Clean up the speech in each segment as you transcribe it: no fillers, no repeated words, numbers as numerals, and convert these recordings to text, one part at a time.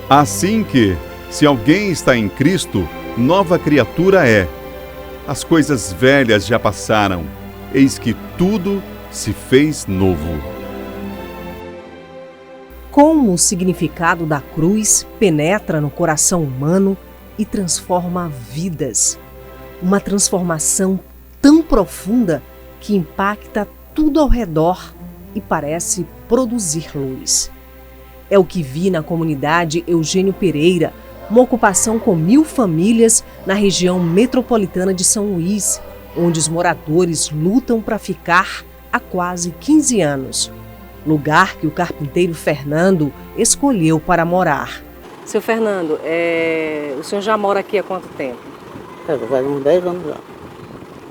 Assim que, se alguém está em Cristo, nova criatura é. As coisas velhas já passaram, eis que tudo se fez novo. Como o significado da cruz penetra no coração humano e transforma vidas. Uma transformação tão profunda que impacta tudo ao redor e parece produzir luz. É o que vi na comunidade Eugênio Pereira, uma ocupação com 1000 famílias na região metropolitana de São Luís, onde os moradores lutam para ficar há quase 15 anos. Lugar que o carpinteiro Fernando escolheu para morar. Seu Fernando, o senhor já mora aqui há quanto tempo? Faz uns 10 anos já.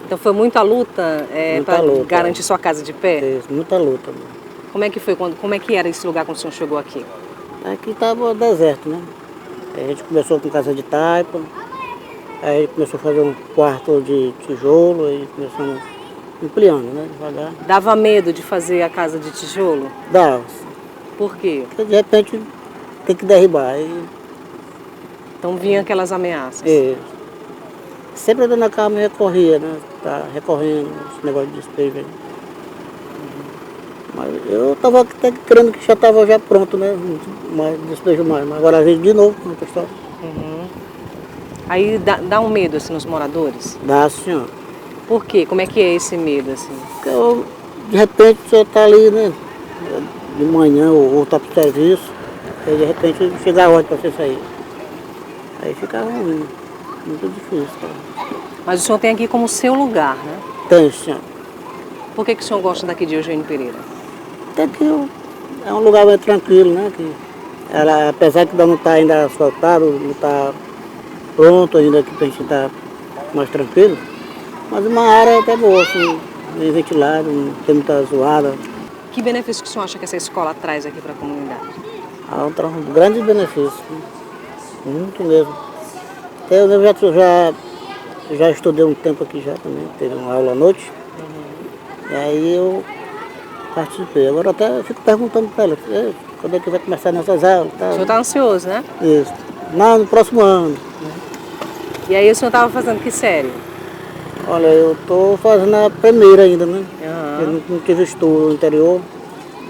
Então foi muita luta para garantir sua casa de pé? Isso, muita luta. Como é que foi? Como é que era esse lugar quando o senhor chegou aqui? Aqui estava deserto, né? Aí a gente começou com casa de taipa, aí a gente começou a fazer um quarto de tijolo, aí começamos ampliando, né? Devagar. Dava medo de fazer a casa de tijolo? Dava. Por quê? Porque de repente tem que derribar. Aí... Então vinham aquelas ameaças? É. Sempre a dona Carmen recorria, né? Tá recorrendo, esse negócio de despejo aí. Mas eu estava até crendo que já estava já pronto, né? Mas despejo mais. Mas agora a gente de novo, como é história. Aí dá um medo assim nos moradores? Dá, senhora. Por quê? Como é que é esse medo assim? Porque de repente você está ali, né? De manhã ou está para o serviço, e de repente chega a hora para você sair. Aí fica ruim, muito difícil. Cara. Mas o senhor tem aqui como seu lugar, né? Tem, senhor. Por que o senhor gosta daqui de Eugênio Pereira? Até que é um lugar bem tranquilo, né? Que ela, apesar que não está ainda asfaltado, não está pronto ainda aqui para a gente estar mais tranquilo, mas uma área até boa, assim, bem ventilada, não tem muita zoada. Que benefício que o senhor acha que essa escola traz aqui para a comunidade? Traz grandes benefícios, muito mesmo. Eu já estudei um tempo aqui já também, teve uma aula à noite, e aí eu participei. Agora até eu fico perguntando para ela, quando é que vai começar nessas aulas? Tá? O senhor está ansioso, né? Isso. Não, no próximo ano. E aí o senhor estava fazendo que série? Olha, eu estou fazendo a primeira ainda, né? Eu não tive estudo no interior,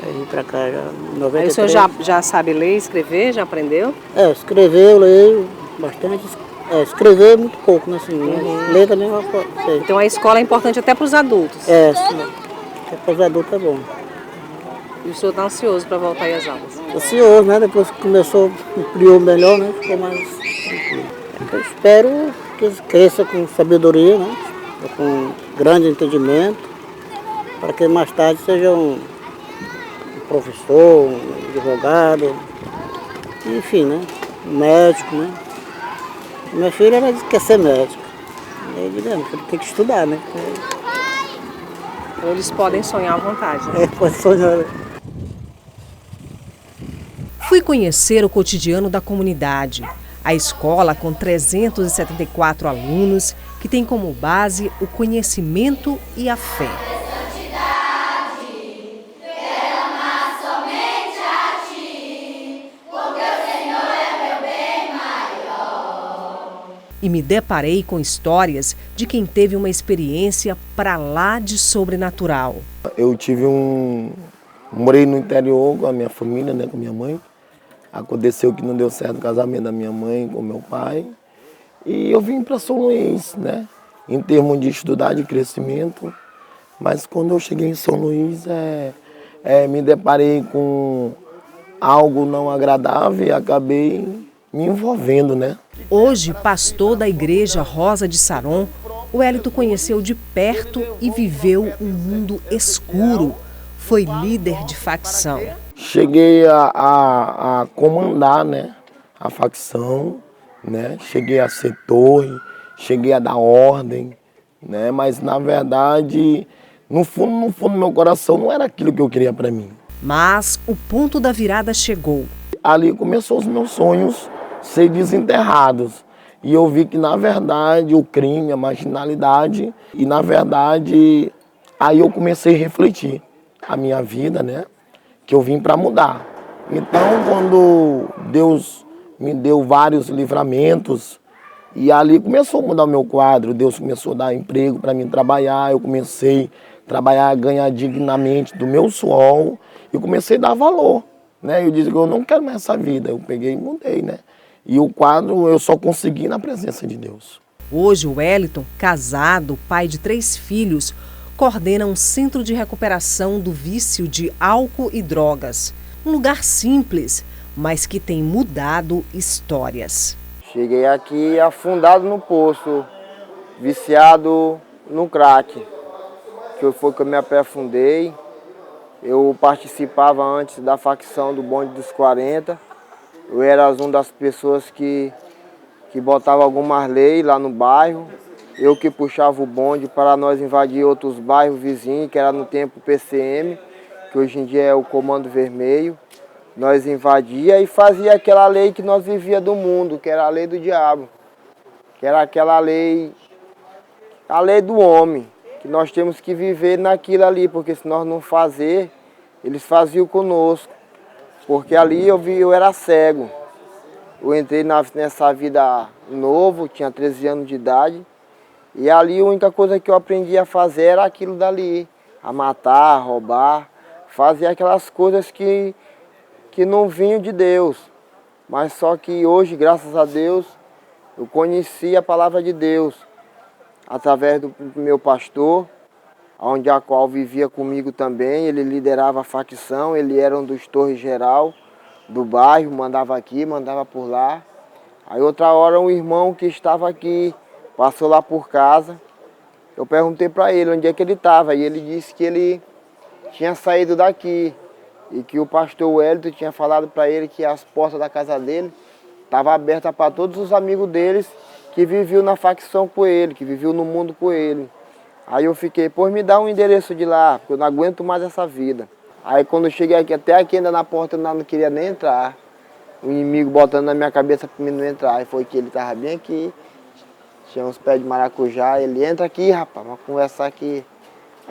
aí vim para cá já em 93. Aí o senhor já sabe ler, escrever, já aprendeu? Escrever eu leio bastante, escrever muito pouco, né? Assim, ler também eu sei. Então a escola é importante até para os adultos? Sim. Até para os adultos é bom. E o senhor está ansioso para voltar aí às aulas? Ansioso, né? Depois que começou, ampliou melhor, né? Ficou mais tranquilo. Eu espero que eles cresçam com sabedoria, né? Com grande entendimento, para que mais tarde seja um professor, um advogado, enfim, né? Um médico, né? Minha filha, ela quer ser médica. Eu digo, tem que estudar, né? Então eles podem sonhar à vontade, né? Pode sonhar, né? Fui conhecer o cotidiano da comunidade. A escola, com 374 alunos, que tem como base o conhecimento e a fé. E me deparei com histórias de quem teve uma experiência para lá de sobrenatural. Eu morei no interior com a minha família, né, com minha mãe. Aconteceu que não deu certo o casamento da minha mãe com meu pai. E eu vim para São Luís, né, em termos de estudar, de crescimento. Mas quando eu cheguei em São Luís, me deparei com algo não agradável e acabei me envolvendo, né? Hoje, pastor da Igreja Rosa de Saron, o Wellington conheceu de perto e viveu um mundo escuro. Foi líder de facção. Cheguei a comandar, né, a facção, né? Cheguei a ser torre, cheguei a dar ordem, né? Mas na verdade, no fundo do meu coração, não era aquilo que eu queria para mim. Mas o ponto da virada chegou. Ali começou os meus sonhos ser desenterrados. E eu vi que, na verdade, o crime, a marginalidade, e, na verdade, aí eu comecei a refletir a minha vida, né? Que eu vim para mudar. Então, quando Deus me deu vários livramentos. E ali começou a mudar o meu quadro, Deus começou a dar emprego para mim trabalhar, eu comecei a trabalhar, ganhar dignamente do meu suor e comecei a dar valor, né? Eu disse que eu não quero mais essa vida, eu peguei e mudei, né? E o quadro eu só consegui na presença de Deus. Hoje o Wellington, casado, pai de 3 filhos, coordena um centro de recuperação do vício de álcool e drogas. Um lugar simples, mas que tem mudado histórias. Cheguei aqui afundado no poço, viciado no crack, que foi que eu me aprofundei. Eu participava antes da facção do bonde dos 40. Eu era uma das pessoas que botava algumas leis lá no bairro. Eu que puxava o bonde para nós invadir outros bairros vizinhos, que era no tempo PCM, que hoje em dia é o Comando Vermelho. Nós invadia e fazia aquela lei que nós vivia do mundo, que era a lei do diabo. Que era aquela lei, a lei do homem, que nós temos que viver naquilo ali, porque se nós não fazer, eles faziam conosco. Porque ali eu era cego. Eu entrei nessa vida novo, tinha 13 anos de idade, e ali a única coisa que eu aprendi a fazer era aquilo dali, a matar, a roubar, fazer aquelas coisas que não vinham de Deus. Mas só que hoje, graças a Deus, eu conheci a palavra de Deus através do meu pastor, onde a qual vivia comigo também. Ele liderava a facção, ele era um dos torres geral do bairro, mandava aqui, mandava por lá. Aí outra hora um irmão que estava aqui, passou lá por casa, eu perguntei para ele onde é que ele estava, e ele disse que ele tinha saído daqui, e que o pastor Wellington tinha falado para ele que as portas da casa dele estavam abertas para todos os amigos deles que viviam na facção com ele, que viviam no mundo com ele. Aí eu fiquei, pois me dá um endereço de lá, porque eu não aguento mais essa vida. Aí quando eu cheguei aqui, até aqui ainda na porta, eu não queria nem entrar. O inimigo botando na minha cabeça para mim não entrar. Aí foi que ele estava bem aqui, tinha uns pés de maracujá, ele entra aqui, rapaz, vamos conversar aqui.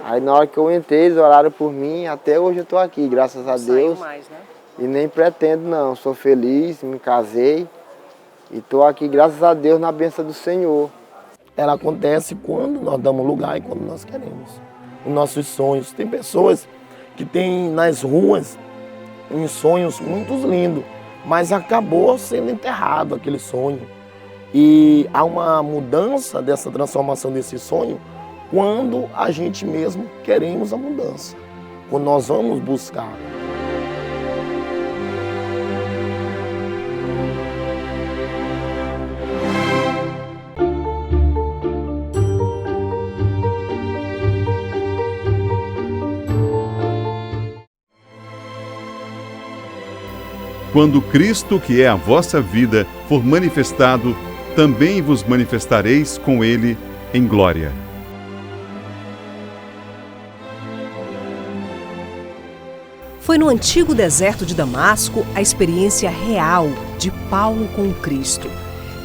Aí na hora que eu entrei, eles oraram por mim, até hoje eu estou aqui, graças a Deus. Mais, né? E nem pretendo não, sou feliz, me casei e estou aqui, graças a Deus, na bênção do Senhor. Ela acontece quando nós damos lugar e quando nós queremos. Os nossos sonhos. Tem pessoas que têm nas ruas uns sonhos muito lindos, mas acabou sendo enterrado aquele sonho. E há uma mudança dessa transformação desse sonho quando a gente mesmo queremos a mudança, quando nós vamos buscar. Quando Cristo, que é a vossa vida, for manifestado, também vos manifestareis com ele em glória. Foi no antigo deserto de Damasco a experiência real de Paulo com Cristo.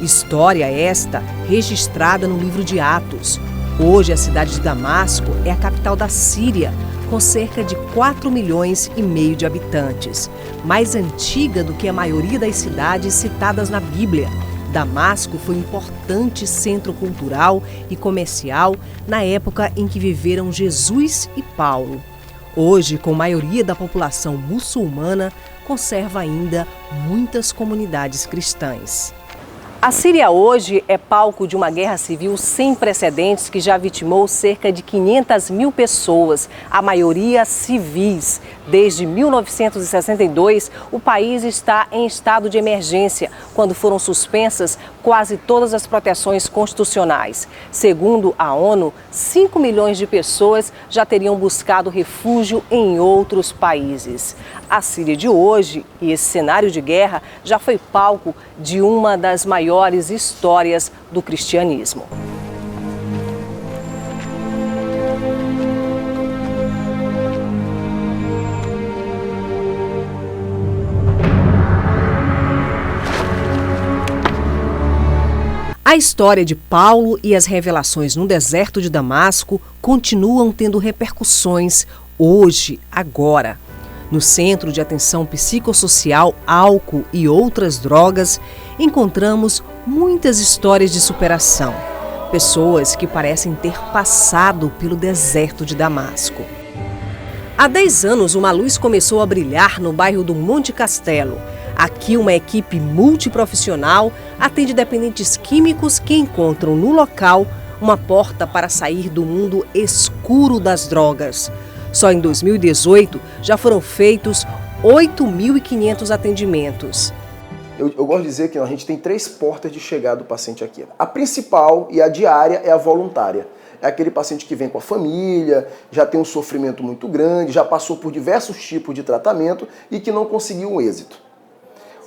História esta registrada no livro de Atos. Hoje a cidade de Damasco é a capital da Síria, com cerca de 4,5 milhões de habitantes, mais antiga do que a maioria das cidades citadas na Bíblia. Damasco foi um importante centro cultural e comercial na época em que viveram Jesus e Paulo. Hoje, com a maioria da população muçulmana, conserva ainda muitas comunidades cristãs. A Síria hoje é palco de uma guerra civil sem precedentes que já vitimou cerca de 500 mil pessoas, a maioria civis. Desde 1962, o país está em estado de emergência, quando foram suspensas quase todas as proteções constitucionais. Segundo a ONU, 5 milhões de pessoas já teriam buscado refúgio em outros países. A Síria de hoje e esse cenário de guerra já foi palco de uma das maiores histórias do cristianismo. A história de Paulo e as revelações no deserto de Damasco continuam tendo repercussões hoje, agora. No Centro de Atenção Psicossocial Álcool e Outras Drogas, encontramos muitas histórias de superação. Pessoas que parecem ter passado pelo deserto de Damasco. Há 10 anos, uma luz começou a brilhar no bairro do Monte Castelo. Aqui, uma equipe multiprofissional atende dependentes químicos que encontram no local uma porta para sair do mundo escuro das drogas. Só em 2018 já foram feitos 8.500 atendimentos. Eu gosto de dizer que a gente tem 3 portas de chegada do paciente aqui. A principal e a diária é a voluntária. É aquele paciente que vem com a família, já tem um sofrimento muito grande, já passou por diversos tipos de tratamento e que não conseguiu um êxito.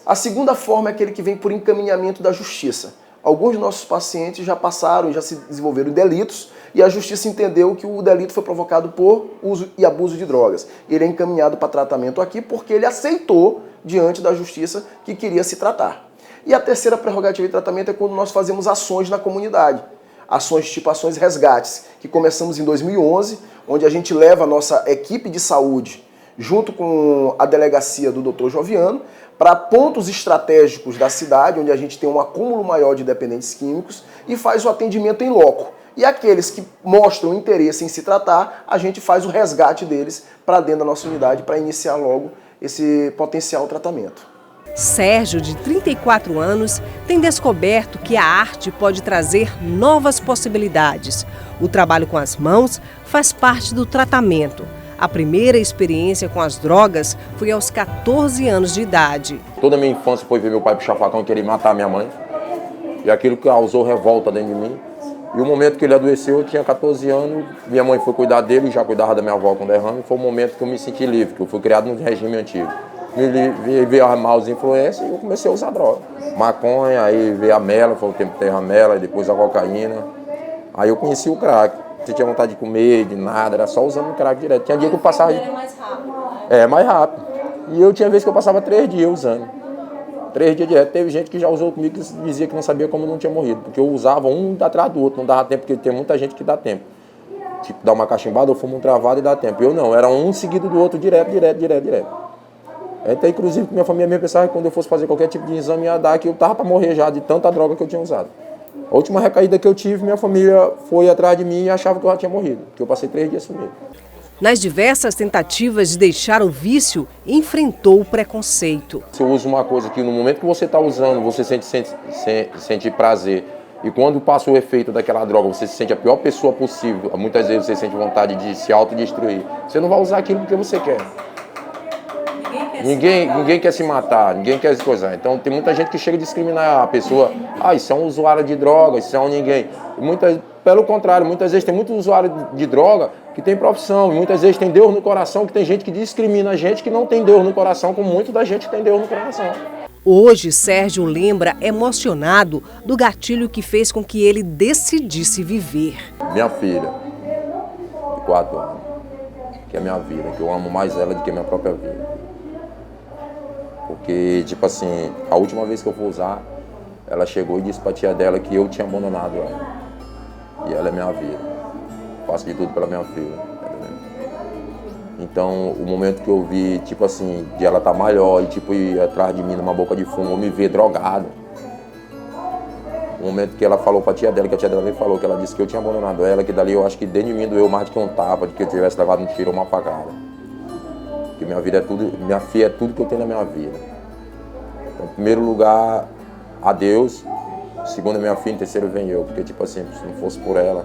A segunda forma é aquele que vem por encaminhamento da justiça. Alguns dos nossos pacientes já passaram e já se desenvolveram delitos e a justiça entendeu que o delito foi provocado por uso e abuso de drogas. Ele é encaminhado para tratamento aqui porque ele aceitou diante da justiça que queria se tratar. E a terceira prerrogativa de tratamento é quando nós fazemos ações na comunidade. Ações tipo ações resgates, que começamos em 2011, onde a gente leva a nossa equipe de saúde, junto com a delegacia do Dr. Joviano, para pontos estratégicos da cidade, onde a gente tem um acúmulo maior de dependentes químicos e faz o atendimento em loco. E aqueles que mostram interesse em se tratar, a gente faz o resgate deles para dentro da nossa unidade para iniciar logo esse potencial tratamento. Sérgio, de 34 anos, tem descoberto que a arte pode trazer novas possibilidades. O trabalho com as mãos faz parte do tratamento. A primeira experiência com as drogas foi aos 14 anos de idade. Toda a minha infância foi ver meu pai puxar facão e querer matar minha mãe. E aquilo causou revolta dentro de mim. E o momento que ele adoeceu, eu tinha 14 anos, minha mãe foi cuidar dele, já cuidava da minha avó com derrame. Foi o momento que eu me senti livre, que eu fui criado no regime antigo. Me veio as maus influências e eu comecei a usar droga. Maconha, aí veio a mela, foi o tempo que teve a mela, e depois a cocaína. Aí eu conheci o crack. Você tinha vontade de comer, de nada, era só usando o crack direto. Tinha dia que eu passava... Era mais rápido. É, mais rápido. E eu tinha vezes que eu passava 3 dias usando. 3 dias direto. Teve gente que já usou comigo que dizia que não sabia como eu não tinha morrido. Porque eu usava um atrás do outro, não dava tempo, porque tem muita gente que dá tempo. Tipo, dá uma cachimbada, eu fumo um travado e dá tempo. Eu não, era um seguido do outro, direto. Até inclusive minha família mesmo pensava que quando eu fosse fazer qualquer tipo de exame ia dar, que eu tava para morrer já de tanta droga que eu tinha usado. A última recaída que eu tive, minha família foi atrás de mim e achava que eu já tinha morrido, que eu passei 3 dias sumido. Nas diversas tentativas de deixar o vício, enfrentou o preconceito. Você usa uma coisa que no momento que você está usando, você sente prazer. E quando passa o efeito daquela droga, você se sente a pior pessoa possível. Muitas vezes você sente vontade de se autodestruir. Você não vai usar aquilo porque você quer. Ninguém quer se matar, ninguém quer se coisar. Então tem muita gente que chega a discriminar a pessoa. Ah, isso é um usuário de droga, isso é um ninguém. Pelo contrário, muitas vezes tem muitos usuários de droga que tem profissão. E muitas vezes tem Deus no coração, que tem gente que discrimina a gente que não tem Deus no coração, como muita da gente tem Deus no coração. Hoje, Sérgio lembra, emocionado, do gatilho que fez com que ele decidisse viver. Minha filha, de 4 anos, que é minha vida, que eu amo mais ela do que a minha própria vida. Porque, tipo assim, a última vez que eu for usar, ela chegou e disse pra tia dela que eu tinha abandonado ela. E ela é minha vida. Faço de tudo pela minha filha. Então, o momento que eu vi, tipo assim, de ela estar maior e tipo ir atrás de mim numa boca de fumo, eu me ver drogado. O momento que ela falou pra tia dela, que a tia dela me falou, que ela disse que eu tinha abandonado ela, que dali eu acho que dentro de mim doeu mais do que um tapa, de que eu tivesse levado um tiro ou uma facada. Que minha vida é tudo, minha filha é tudo que eu tenho na minha vida. Então, em primeiro lugar, a Deus, segundo a minha filha, em terceiro vem eu, porque tipo assim, se não fosse por ela,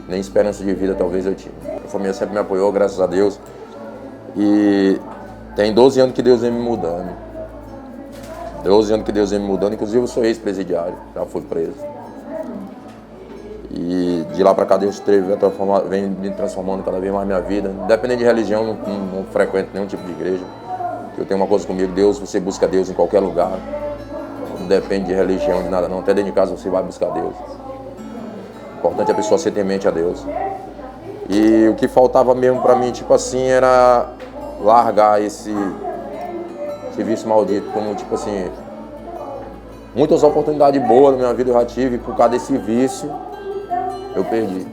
nem esperança de vida talvez eu tinha. A família sempre me apoiou, graças a Deus, e tem 12 anos que Deus vem me mudando. 12 anos que Deus vem me mudando, inclusive eu sou ex-presidiário, já fui preso. E de lá para cá Deus vem me transformando cada vez mais minha vida. Independente de religião, não frequento nenhum tipo de igreja. Eu tenho uma coisa comigo, Deus, você busca Deus em qualquer lugar. Não depende de religião, de nada não. Até dentro de casa você vai buscar Deus. O importante é a pessoa ser temente a Deus. E o que faltava mesmo para mim, tipo assim, era largar esse vício maldito. Como, tipo assim, muitas oportunidades boas na minha vida eu já tive, por causa desse vício, eu perdi.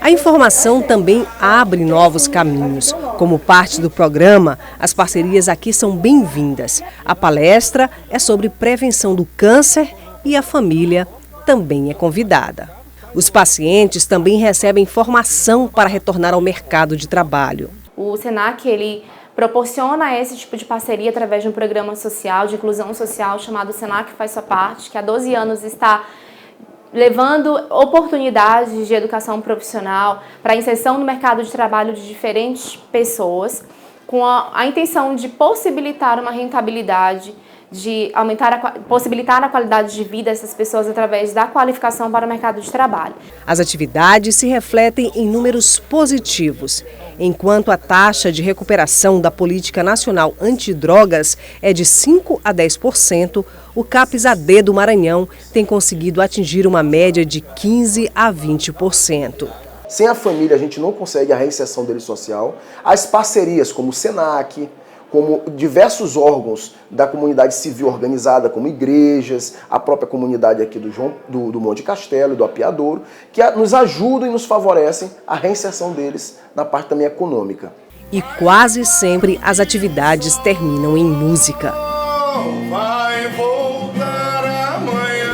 A informação também abre novos caminhos. Como parte do programa, as parcerias aqui são bem-vindas. A palestra é sobre prevenção do câncer e a família também é convidada. Os pacientes também recebem formação para retornar ao mercado de trabalho. O SENAC, ele proporciona esse tipo de parceria através de um programa social, de inclusão social, chamado SENAC Faz Sua Parte, que há 12 anos está levando oportunidades de educação profissional para a inserção no mercado de trabalho de diferentes pessoas, com a intenção de possibilitar uma rentabilidade, de possibilitar a qualidade de vida dessas pessoas através da qualificação para o mercado de trabalho. As atividades se refletem em números positivos. Enquanto a taxa de recuperação da Política Nacional Antidrogas é de 5% a 10%, o CAPS-AD do Maranhão tem conseguido atingir uma média de 15% a 20%. Sem a família, a gente não consegue a reinserção dele social. As parcerias, como o SENAC, como diversos órgãos da comunidade civil organizada, como igrejas, a própria comunidade aqui do Monte Castelo e do Apiadouro, que nos ajudam e nos favorecem a reinserção deles na parte também econômica. E quase sempre as atividades terminam em música.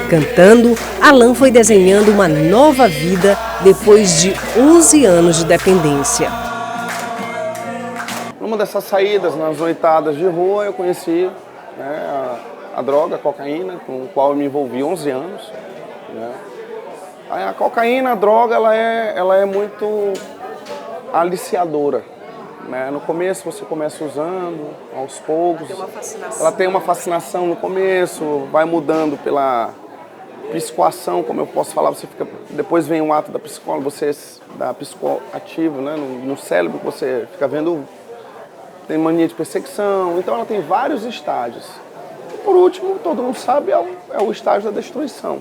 Cantando, Alan foi desenhando uma nova vida depois de 11 anos de dependência. Numa dessas saídas, nas noitadas de rua, eu conheci, né, a droga, a cocaína, com a qual eu me envolvi 11 anos. Né. A cocaína, a droga, ela é muito aliciadora. Né. No começo você começa usando, aos poucos. Ela tem uma fascinação no começo, vai mudando pela psicoação, como eu posso falar, depois vem um ato da psicóloga, da psicoativo, né, no cérebro, você fica vendo, tem mania de perseguição, então ela tem vários estágios. E por último, todo mundo sabe, é o estágio da destruição.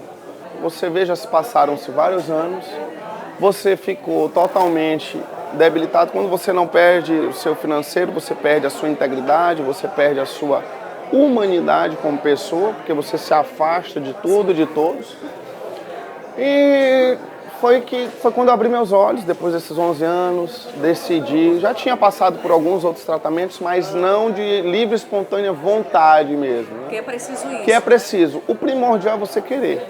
Você veja, passaram-se vários anos, você ficou totalmente debilitado. Quando você não perde o seu financeiro, você perde a sua integridade, você perde a sua humanidade como pessoa, porque você se afasta de tudo e de todos. E foi quando eu abri meus olhos, depois desses 11 anos, decidi, já tinha passado por alguns outros tratamentos, mas não de livre, espontânea vontade mesmo. Né? Que é preciso isso. Que é preciso. O primordial é você querer.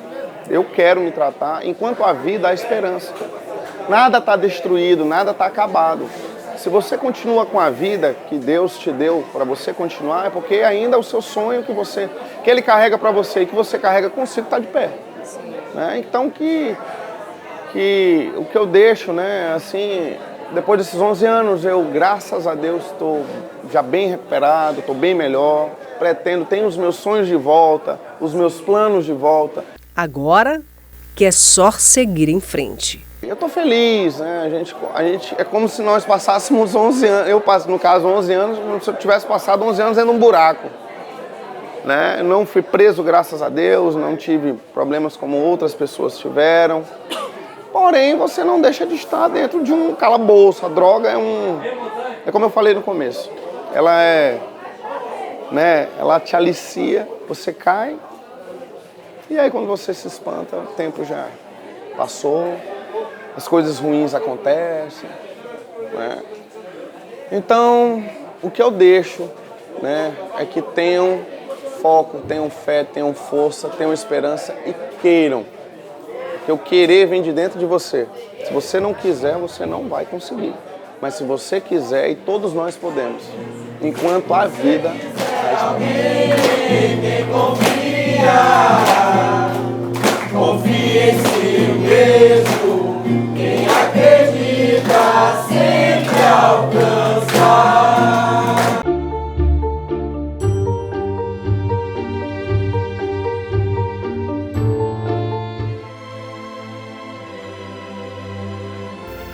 Eu quero me tratar, enquanto a vida há esperança. Nada está destruído, nada está acabado. Se você continua com a vida que Deus te deu para você continuar, é porque ainda o seu sonho que Ele carrega para você e que você carrega consigo está de pé. Né? Então o que eu deixo, né, assim, depois desses 11 anos, eu, graças a Deus, estou já bem recuperado, estou bem melhor, tenho os meus sonhos de volta, os meus planos de volta. Agora que é só seguir em frente. Eu estou feliz, né? A gente é como se nós passássemos 11 anos, eu passo, no caso, 11 anos, como se eu tivesse passado 11 anos dentro de um buraco. Né? Não fui preso, graças a Deus, não tive problemas como outras pessoas tiveram. Porém, você não deixa de estar dentro de um calabouço. A droga é como eu falei no começo. Ela te alicia, você cai, e aí quando você se espanta, o tempo já passou. As coisas ruins acontecem, né? Então, o que eu deixo, né, é que tenham foco, tenham fé, tenham força, tenham esperança e queiram. Porque o querer vem de dentro de você. Se você não quiser, você não vai conseguir. Mas se você quiser, e todos nós podemos, enquanto a vida confia em si mesmo. Quem acredita sempre alcança.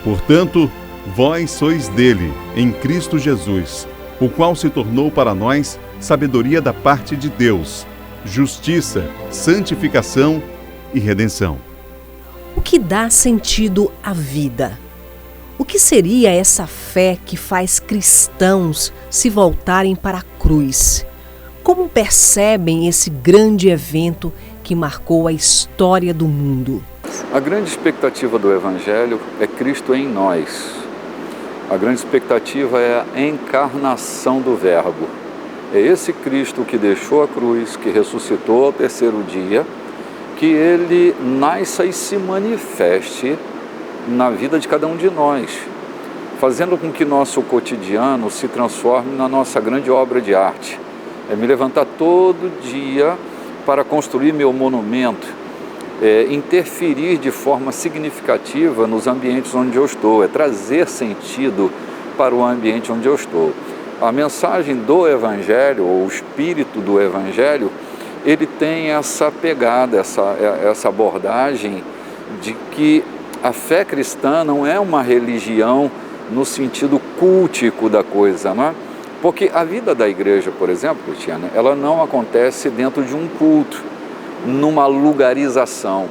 Portanto, vós sois dele, em Cristo Jesus, o qual se tornou para nós sabedoria da parte de Deus, justiça, santificação e redenção. O que dá sentido à vida? O que seria essa fé que faz cristãos se voltarem para a cruz? Como percebem esse grande evento que marcou a história do mundo? A grande expectativa do Evangelho é Cristo em nós. A grande expectativa é a encarnação do Verbo. É esse Cristo que deixou a cruz, que ressuscitou ao terceiro dia, que ele nasça e se manifeste na vida de cada um de nós, fazendo com que nosso cotidiano se transforme na nossa grande obra de arte. É me levantar todo dia para construir meu monumento, interferir de forma significativa nos ambientes onde eu estou, é trazer sentido para o ambiente onde eu estou. A mensagem do Evangelho, ou o espírito do Evangelho, ele tem essa pegada, essa abordagem de que a fé cristã não é uma religião no sentido cultico da coisa, não é? Porque a vida da igreja, por exemplo, Cristiana, ela não acontece dentro de um culto, numa lugarização.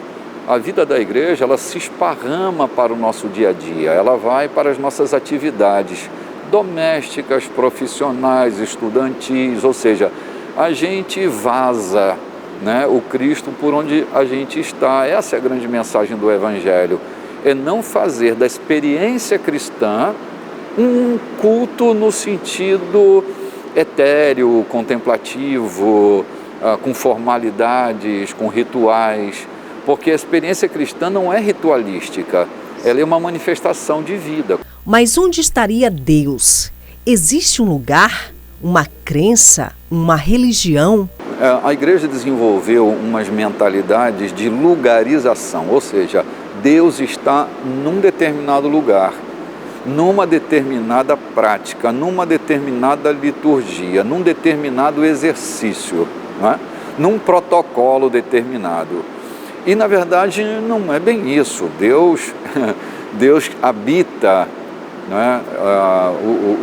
A vida da igreja, ela se esparrama para o nosso dia a dia, ela vai para as nossas atividades domésticas, profissionais, estudantis, ou seja, a gente vaza, né, o Cristo por onde a gente está. Essa é a grande mensagem do Evangelho, é não fazer da experiência cristã um culto no sentido etéreo, contemplativo, com formalidades, com rituais, porque a experiência cristã não é ritualística, ela é uma manifestação de vida. Mas onde estaria Deus? Existe um lugar, uma crença, uma religião? A igreja desenvolveu umas mentalidades de lugarização, ou seja, Deus está num determinado lugar, numa determinada prática, numa determinada liturgia, num determinado exercício, não é? Num protocolo determinado. E, na verdade, não é bem isso. Deus habita, né,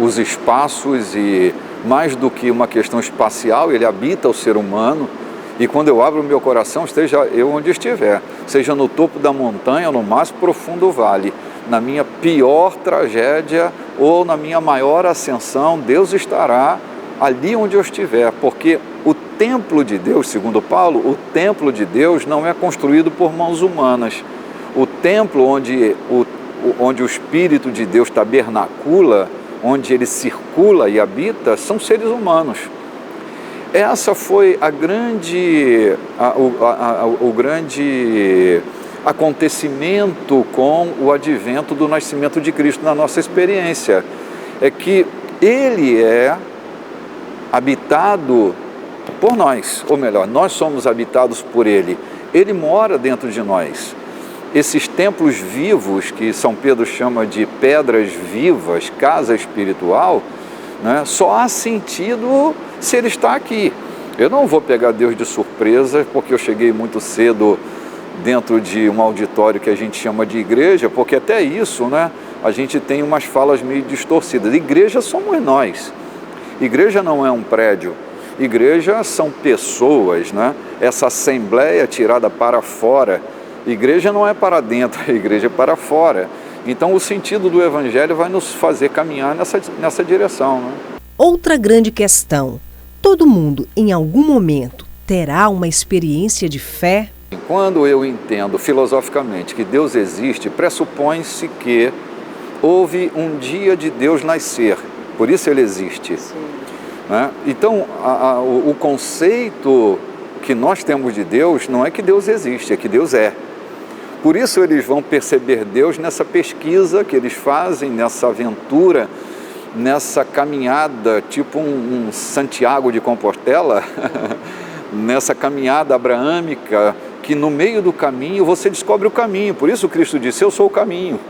os espaços e, mais do que uma questão espacial, ele habita o ser humano. E quando eu abro o meu coração, esteja eu onde estiver, seja no topo da montanha ou no mais profundo vale, na minha pior tragédia ou na minha maior ascensão, Deus estará ali onde eu estiver, porque o templo de Deus, segundo Paulo, o templo de Deus não é construído por mãos humanas. O templo onde o Espírito de Deus tabernacula, onde ele circula e habita, são seres humanos. Essa foi o grande acontecimento com o advento do nascimento de Cristo na nossa experiência. É que ele é habitado por nós, ou melhor, nós somos habitados por ele. Ele mora dentro de nós. Esses templos vivos, que São Pedro chama de pedras vivas, casa espiritual, né, só há sentido se ele está aqui. Eu não vou pegar Deus de surpresa, porque eu cheguei muito cedo dentro de um auditório que a gente chama de igreja, porque até isso, né, a gente tem umas falas meio distorcidas. Igreja somos nós. Igreja não é um prédio. Igreja são pessoas, né? Essa assembleia tirada para fora. Igreja não é para dentro, a igreja é para fora. Então o sentido do Evangelho vai nos fazer caminhar nessa direção, né? Outra grande questão: todo mundo, em algum momento, terá uma experiência de fé? Quando eu entendo filosoficamente que Deus existe, pressupõe-se que houve um dia de Deus nascer, por isso ele existe. Né? Então, o conceito que nós temos de Deus não é que Deus existe, é que Deus é. Por isso eles vão perceber Deus nessa pesquisa que eles fazem, nessa aventura, nessa caminhada, tipo um Santiago de Compostela, nessa caminhada abraâmica, que no meio do caminho você descobre o caminho. Por isso Cristo disse: eu sou o caminho,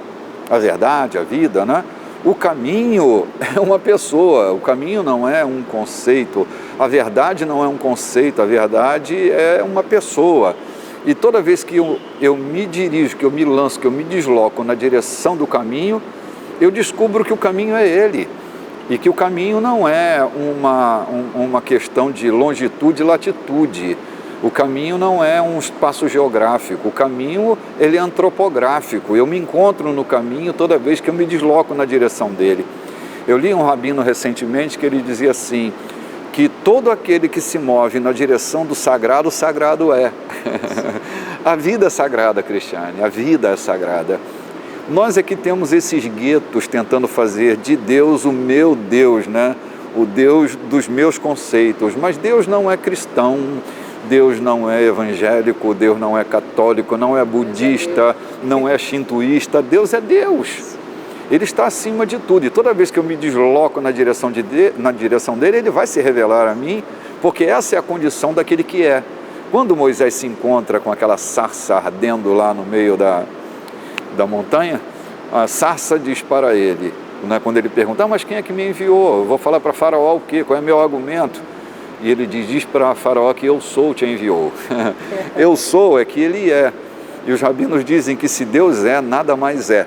a verdade, a vida, né? O caminho é uma pessoa, o caminho não é um conceito, a verdade não é um conceito, a verdade é uma pessoa. E toda vez que eu me dirijo, que eu me lanço, que eu me desloco na direção do caminho, eu descubro que o caminho é ele. E que o caminho não é uma questão de longitude e latitude. O caminho não é um espaço geográfico, o caminho ele é antropográfico. Eu me encontro no caminho toda vez que eu me desloco na direção dele. Eu li um rabino recentemente que ele dizia assim, que todo aquele que se move na direção do sagrado, o sagrado é. A vida é sagrada, Cristiane, a vida é sagrada. Nós é que temos esses guetos tentando fazer de Deus o meu Deus, né? O Deus dos meus conceitos. Mas Deus não é cristão, Deus não é evangélico, Deus não é católico, não é budista, não é shintoísta. Deus é Deus. Ele está acima de tudo. E toda vez que eu me desloco na direção dele, ele vai se revelar a mim, porque essa é a condição daquele que é. Quando Moisés se encontra com aquela sarça ardendo lá no meio da montanha, a sarça diz para ele, né, quando ele pergunta, mas quem é que me enviou? Eu vou falar para Faraó o quê? Qual é o meu argumento? E ele diz para Faraó que eu sou te enviou. Eu sou é que ele é. E os rabinos dizem que se Deus é, nada mais é.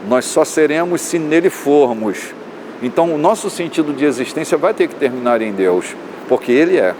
Nós só seremos se nele formos. Então o nosso sentido de existência vai ter que terminar em Deus, porque ele é.